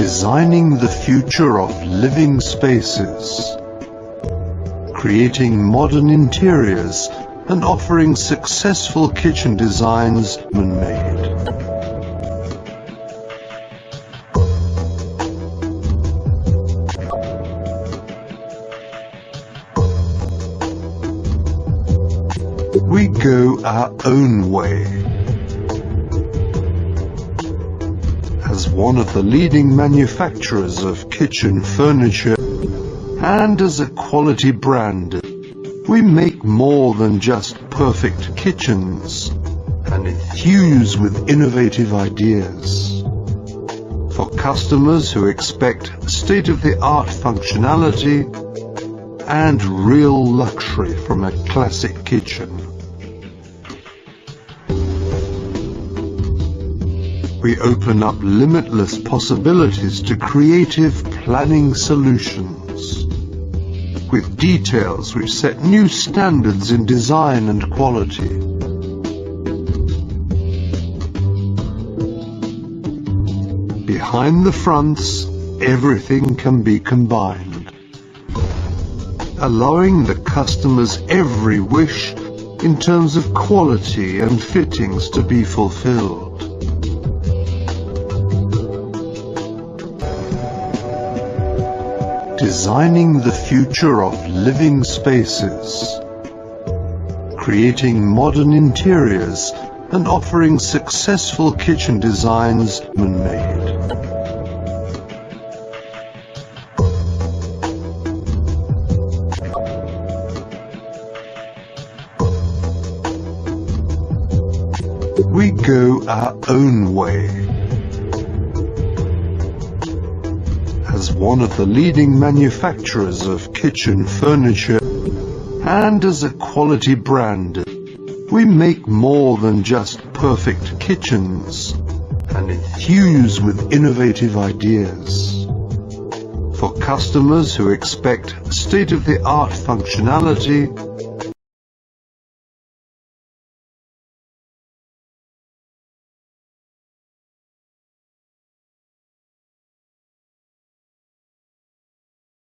Designing the future of living spaces, creating modern interiors and offering successful kitchen designs man-made. We go our own way. As one of the leading manufacturers of kitchen furniture and as a quality brand, we make more than just perfect kitchens and enthuse with innovative ideas. For customers who expect state-of-the-art functionality and real luxury from a classic kitchen. We open up limitless possibilities to creative planning solutions, with details which set new standards in design and quality. Behind the fronts, everything can be combined, allowing the customer's every wish in terms of quality and fittings to be fulfilled. Designing the future of living spaces, creating modern interiors and offering successful kitchen designs man-made. We go our own way. As one of the leading manufacturers of kitchen furniture and as a quality brand, we make more than just perfect kitchens and enthuse with innovative ideas. For customers who expect state-of-the-art functionality